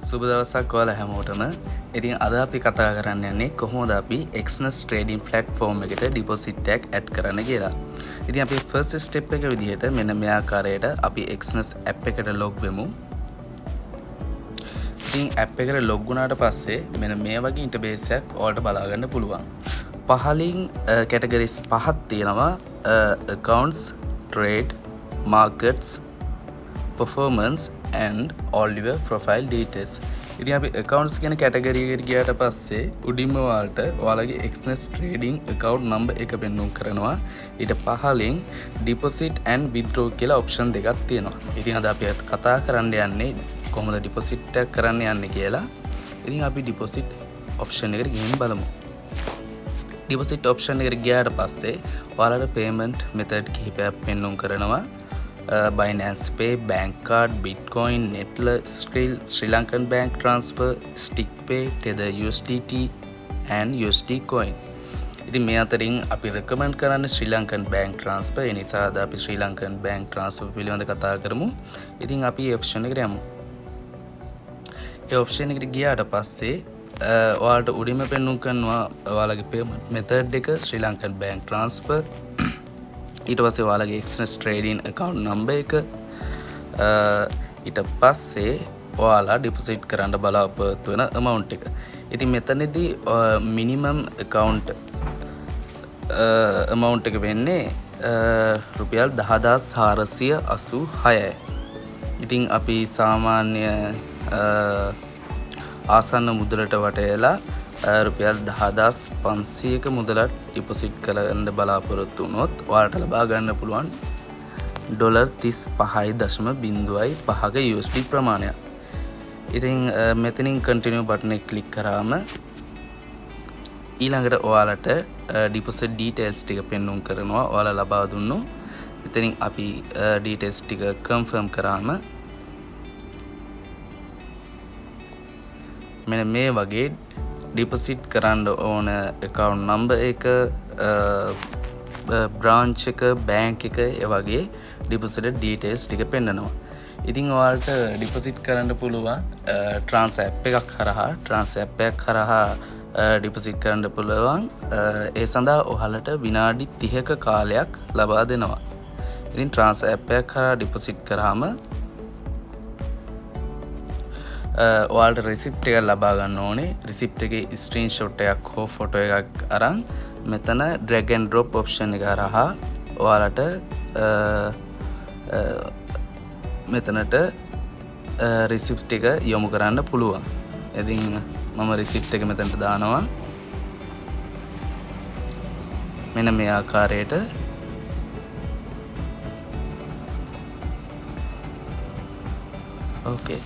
සුබ දවසක් ඔයාලා හැමෝටම. ඉතින් අද අපි කතා කරන්න යන්නේ කොහොමද අපි Exness trading platform එකට deposit එකක් add කරන්න කියලා. ඉතින් අපි first step එක විදිහට මෙන්න මේ ආකාරයට අපි Exness app එකට log වෙමු. ඉතින් app එකට log වුණාට පස්සේ මෙන්න මේ වගේ interface එකක් ඔයාලට බලා ගන්න පුළුවන්. පහලින් categories පහක් තියෙනවා. accounts, trade, markets, performance and all your profile details. ඉතින් අපි accounts කියන category එකට ගියාට පස්සේ උඩින්ම ඔයාලට ඔයාලගේ Exness trading account number එක පෙන්වන්න කරනවා. ඊට පහලින් deposit and withdraw කියලා option දෙකක් තියෙනවා. ඉතින් අද අපි කතා කරන්න යන්නේ කොහොමද deposit එක කරන්න යන්නේ කියලා. ඉතින් අපි deposit option එකට ගිහින් බලමු. deposit option එකට ගියාට පස්සේ ඔයාලට payment method කිහිපයක් පෙන්වන්න කරනවා. Binance Pay, Bank Card, Bitcoin, Netlr, Skrill, Sri Lankan Bank Transfer, StickPay, Tether USDT and USD Coin. ඉතින් මේ අතරින් අපි recommend කරන්නේ Sri Lankan Bank Transfer. ඒ නිසා අද අපි Sri Lankan Bank Transfer පිළිබඳව කතා කරමු. ඉතින් අපි මේ option එකට යමු. ඒ option එකට ගියාට පස්සේ ඔයාලට උඩින්ම පෙන්වන්න කරනවා ඔයාලගේ payment method එක Sri Lankan Bank Transfer. ඊට පස්සේ ඔයාලගේ Exness trading account number එක ඊට පස්සේ ඔයාලා deposit කරන්න බලාපොරොත්තු වෙන amount එක. ඉතින් මෙතනදී minimum account amount එක වෙන්නේ රුපියල් 10486යි. ඉතින් අපි සාමාන්‍ය ආසන්න මුදලට වටේලා රුපියල් 10500ක මුදලක් ඩිපොසිට් කරන්න බලාපොරොත්තු වුණොත් ඔයාලට ලබා ගන්න පුළුවන් $35.05ක USD ප්‍රමාණයක්. ඉතින් මෙතනින් continue button එක click කරාම ඊළඟට ඔයාලට deposit details ටික පෙන්වන්න කරනවා. ඔයාලා ලබා දුන්නු. එතනින් අපි details ටික confirm කරාම මෙන්න මේ වගේ deposit කරන්න ඕන account number එක, branch එක, bank එක, ඒ වගේ deposit details ටික පෙන්නනවා. ඉතින් ඔයාලට deposit කරන්න පුළුවන් Transapp එකක් හරහා deposit කරන්න පුළුවන්. ඒ සඳහා ඔයාලට විනාඩි 30ක කාලයක් ලබා දෙනවා. ඉතින් Transapp එකක් හරහා deposit කරාම ඔයාලට receipt එක ලබා ගන්න ඕනේ. receipt එකේ screenshot එකක් හෝ photo එකක් අරන් මෙතන drag and drop option එක හරහා ඔයාලට මෙතනට receipt එක යොමු කරන්න පුළුවන්. ඉතින් මම receipt එක මෙතනට දානවා. මෙන්න මේ ආකාරයට okay.